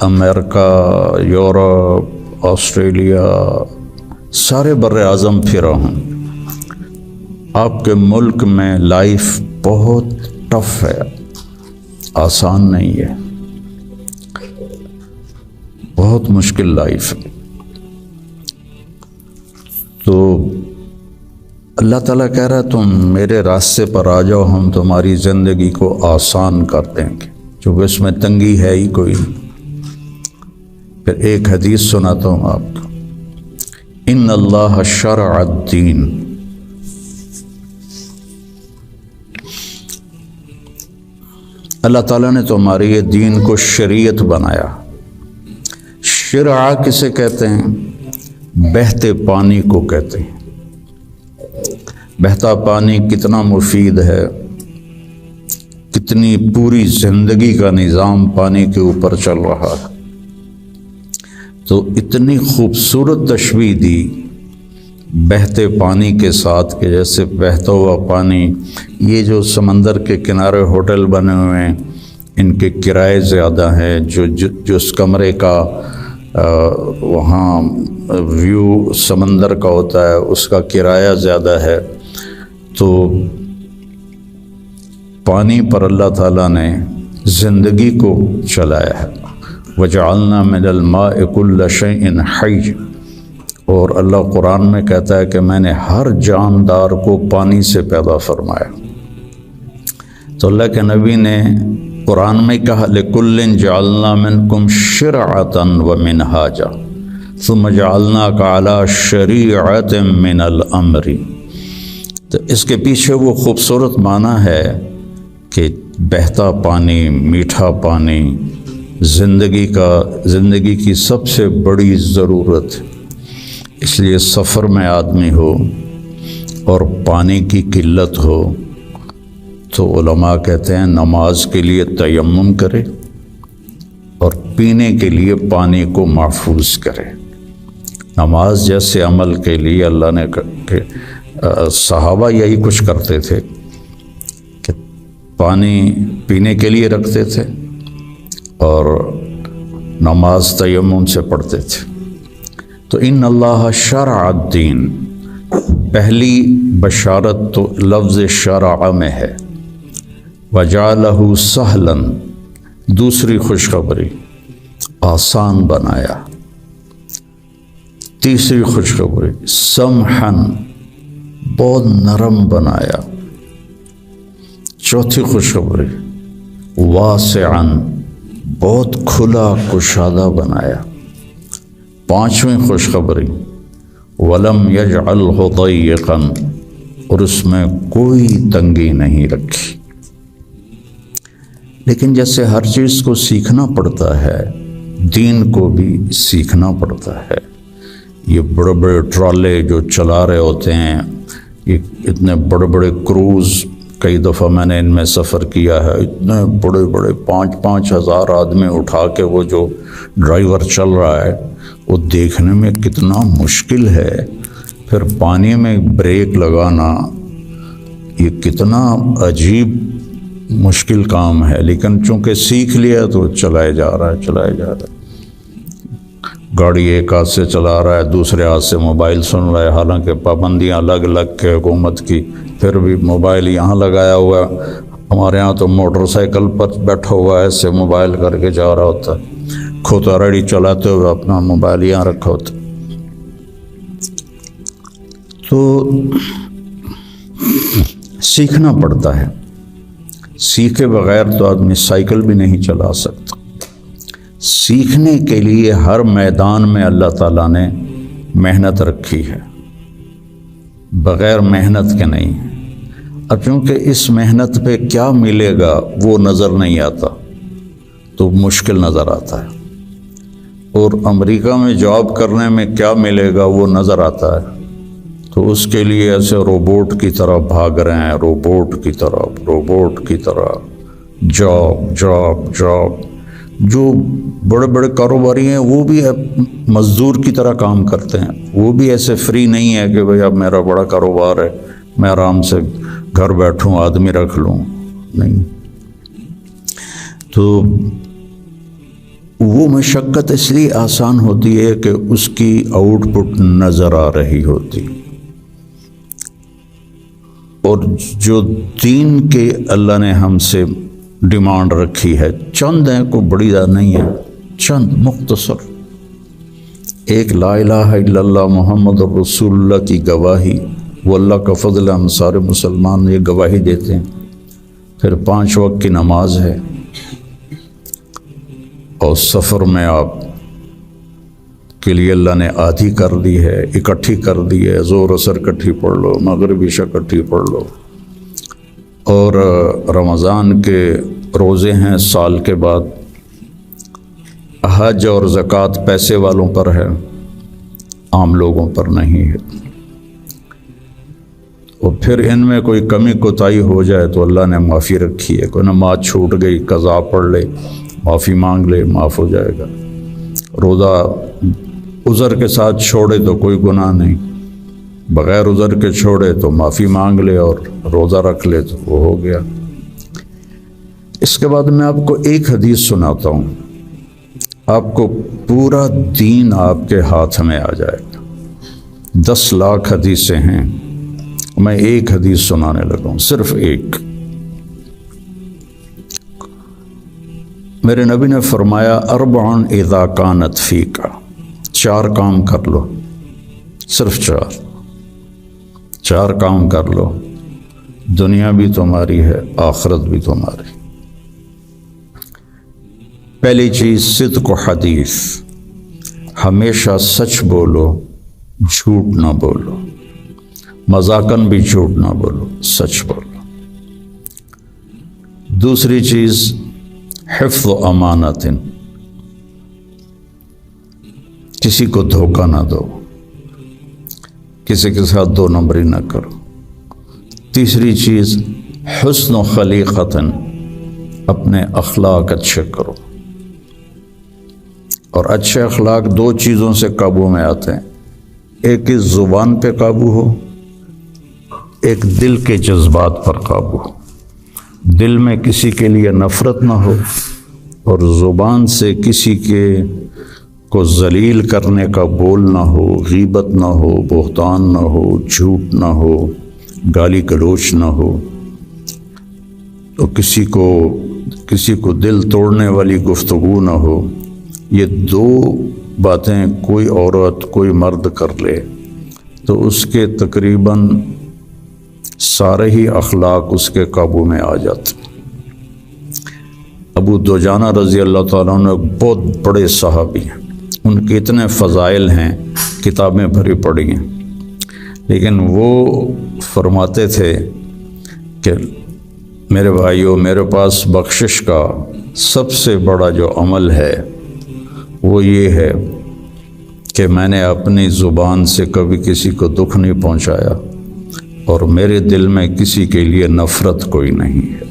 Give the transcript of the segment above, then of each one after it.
امریکہ، Europe, Australia, سارے بر اعظم پھرا ہوں۔ آپ کے ملک میں لائف بہت ٹف ہے، آسان نہیں ہے، بہت مشکل لائف ہے۔ تو اللہ تعالیٰ کہہ رہا ہے تم میرے راستے پر آ جاؤ، ہم تمہاری زندگی کو آسان کر دیں گے، چونکہ اس میں تنگی ہے ہی کوئی نہیں۔ پھر ایک حدیث سناتا ہوں آپ کو، ان اللہ شرع الدین، اللہ تعالیٰ نے تمہارے یہ دین کو شریعت بنایا۔ شرع کسے کہتے ہیں؟ بہتے پانی کو کہتے ہیں۔ بہتا پانی کتنا مفید ہے، کتنی پوری زندگی کا نظام پانی کے اوپر چل رہا ہے۔ تو اتنی خوبصورت تشبیہ دی بہتے پانی کے ساتھ کہ جیسے بہتا ہوا پانی، یہ جو سمندر کے کنارے ہوٹل بنے ہوئے ہیں ان کے کرائے زیادہ ہیں، جو اس کمرے کا وہاں ویو سمندر کا ہوتا ہے اس کا کرایہ زیادہ ہے۔ تو پانی پر اللہ تعالیٰ نے زندگی کو چلایا ہے۔ وَجَعَلْنَا مِنَ الْمَاءِ كُلَّ شَيْءٍ حَيٍّ، اور اللہ قرآن میں کہتا ہے کہ میں نے ہر جاندار کو پانی سے پیدا فرمایا۔ تو اللہ کے نبی نے قرآن میں کہا لِكُلٍّ جَعَلْنَا مِنْكُمْ شِرْعَةً وَمِنْهَاجًا ثُمَّ جَعَلْنَاكَ عَلَى شَرِيعَةٍ مِنَ الْأَمْرِ۔ تو اس کے پیچھے وہ خوبصورت معنی ہے کہ بہتا پانی، میٹھا پانی زندگی کی سب سے بڑی ضرورت ہے۔ اس لیے سفر میں آدمی ہو اور پانی کی قلت ہو تو علماء کہتے ہیں نماز کے لیے تیمم کرے اور پینے کے لیے پانی کو محفوظ کرے۔ نماز جیسے عمل کے لیے اللہ نے صحابہ یہی کچھ کرتے تھے کہ پانی پینے کے لیے رکھتے تھے اور نماز تیمم سے پڑھتے تھے۔ تو ان اللہ شرع الدین، پہلی بشارت تو لفظ شرع میں ہے، وجعلہ سہلا، دوسری خوشخبری آسان بنایا، تیسری خوشخبری سمحا، بہت نرم بنایا، چوتھی خوشخبری واسعا، بہت کھلا کشادہ بنایا، پانچویں خوشخبری ولم یجعلہ ضیقا، اور اس میں کوئی تنگی نہیں رکھی۔ لیکن جیسے ہر چیز کو سیکھنا پڑتا ہے، دین کو بھی سیکھنا پڑتا ہے۔ یہ بڑے بڑے ٹرالے جو چلا رہے ہوتے ہیں، یہ اتنے بڑے بڑے کروز، کئی دفعہ میں نے ان میں سفر کیا ہے، اتنے بڑے بڑے 5-5 ہزار آدمی اٹھا کے وہ جو ڈرائیور چل رہا ہے وہ دیکھنے میں کتنا مشکل ہے۔ پھر پانی میں بریک لگانا یہ کتنا عجیب مشکل کام ہے، لیکن چونکہ سیکھ لیا تو چلائے جا رہا ہے۔ گاڑی ایک ہاتھ سے چلا رہا ہے، دوسرے ہاتھ سے موبائل سن رہا ہے، حالانکہ پابندیاں الگ الگ ہے حکومت کی، پھر بھی موبائل یہاں لگایا ہوا ہے۔ ہمارے ہاں تو موٹر سائیکل پر بیٹھا ہوا ہے، ایسے موبائل کر کے جا رہا ہوتا ہے، کھوتا ریڈی چلاتے ہوئے اپنا موبائل یہاں رکھا ہوتا ہے۔ تو سیکھنا پڑتا ہے، سیکھے بغیر تو آدمی سائیکل بھی نہیں چلا سکتا۔ سیکھنے کے لیے ہر میدان میں اللہ تعالیٰ نے محنت رکھی ہے، بغیر محنت کے نہیں۔ اب چونکہ اس محنت پہ کیا ملے گا وہ نظر نہیں آتا تو مشکل نظر آتا ہے، اور امریکہ میں جاب کرنے میں کیا ملے گا وہ نظر آتا ہے، تو اس کے لیے ایسے روبوٹ کی طرح بھاگ رہے ہیں، روبوٹ کی طرح جاب۔ جو بڑے بڑے کاروباری ہیں وہ بھی مزدور کی طرح کام کرتے ہیں، وہ بھی ایسے فری نہیں ہے کہ بھئی اب میرا بڑا کاروبار ہے میں آرام سے گھر بیٹھوں آدمی رکھ لوں، نہیں۔ تو وہ مشقت اس لیے آسان ہوتی ہے کہ اس کی آؤٹ پٹ نظر آ رہی ہوتی، اور جو دین کے اللہ نے ہم سے ڈیمانڈ رکھی ہے چند ہیں، کوئی بڑی زیادہ نہیں ہے، چند مختصر، ایک لا الہ الا اللہ محمد رسول اللہ کی گواہی، وہ اللہ کا فضل، ہم سارے مسلمان یہ گواہی دیتے ہیں، پھر 5 وقت کی نماز ہے، اور سفر میں آپ کے لیے اللہ نے آدھی کر دی ہے، اکٹھی کر دی ہے، ظہر عصر اکٹھی پڑھ لو، مغرب عشاء اکٹھی پڑھ لو، اور رمضان کے روزے ہیں سال کے بعد، حج اور زکوٰۃ پیسے والوں پر ہے، عام لوگوں پر نہیں ہے، اور پھر ان میں کوئی کمی کوتاہی ہو جائے تو اللہ نے معافی رکھی ہے، کوئی نماز چھوٹ گئی قضا پڑھ لے، معافی مانگ لے، معاف ہو جائے گا، روزہ عذر کے ساتھ چھوڑے تو کوئی گناہ نہیں، بغیر عذر کے چھوڑے تو معافی مانگ لے اور روزہ رکھ لے تو وہ ہو گیا۔ اس کے بعد میں آپ کو ایک حدیث سناتا ہوں، آپ کو پورا دین آپ کے ہاتھ میں آ جائے گا۔ 10 لاکھ حدیثیں ہیں، میں ایک حدیث سنانے لگا ہوں، صرف ایک۔ میرے نبی نے فرمایا 4 اذا کانت فیک، 4 کام کر لو، صرف 4 کام کر لو، دنیا بھی تمہاری ہے، آخرت بھی تمہاری۔ پہلی چیز صدق و حدیث، ہمیشہ سچ بولو، جھوٹ نہ بولو، مذاقاً بھی جھوٹ نہ بولو، سچ بولو۔ دوسری چیز حفظ و امانت، کسی کو دھوکہ نہ دو، کسی کے ساتھ 2 نمبری نہ کرو۔ تیسری چیز حسن و خلیقت، اپنے اخلاق اچھے کرو، اور اچھے اخلاق 2 چیزوں سے قابو میں آتے ہیں، ایک اس زبان پہ قابو ہو، ایک دل کے جذبات پر قابو ہو، دل میں کسی کے لیے نفرت نہ ہو، اور زبان سے کسی کے کو ذلیل کرنے کا بول نہ ہو، غیبت نہ ہو، بہتان نہ ہو، جھوٹ نہ ہو، گالی گلوچ نہ ہو، تو کسی کو دل توڑنے والی گفتگو نہ ہو۔ یہ 2 باتیں کوئی عورت کوئی مرد کر لے تو اس کے تقریباً سارے ہی اخلاق اس کے قابو میں آ جاتے۔ ابو دجانہ رضی اللہ تعالیٰ عنہ بہت بڑے صحابی ہیں، ان کے اتنے فضائل ہیں، کتابیں بھری پڑی ہیں، لیکن وہ فرماتے تھے کہ میرے بھائیوں، میرے پاس بخشش کا سب سے بڑا جو عمل ہے وہ یہ ہے کہ میں نے اپنی زبان سے کبھی کسی کو دکھ نہیں پہنچایا، اور میرے دل میں کسی کے لیے نفرت کوئی نہیں ہے۔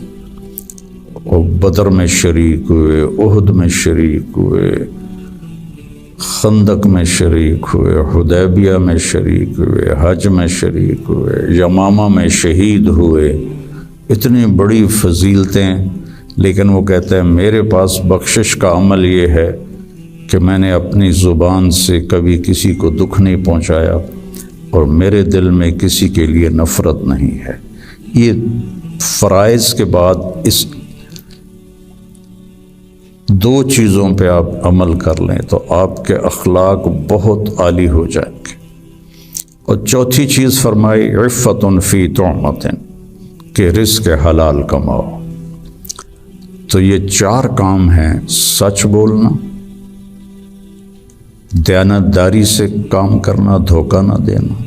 وہ بدر میں شریک ہوئے، احد میں شریک ہوئے، خندق میں شریک ہوئے، حدیبیہ میں شریک ہوئے، حج میں شریک ہوئے، یمامہ میں شہید ہوئے، اتنی بڑی فضیلتیں، لیکن وہ کہتے ہیں میرے پاس بخشش کا عمل یہ ہے کہ میں نے اپنی زبان سے کبھی کسی کو دکھ نہیں پہنچایا، اور میرے دل میں کسی کے لیے نفرت نہیں ہے۔ یہ فرائض کے بعد اس 2 چیزوں پہ آپ عمل کر لیں تو آپ کے اخلاق بہت عالی ہو جائیں گے۔ اور چوتھی چیز فرمائی عفت فی طعمت، کہ رزق حلال کماؤ۔ تو یہ 4 کام ہیں، سچ بولنا، دیانتداری سے کام کرنا، دھوکہ نہ دینا،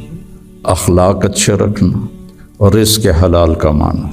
اخلاق اچھے رکھنا، اور رزق حلال کمانا۔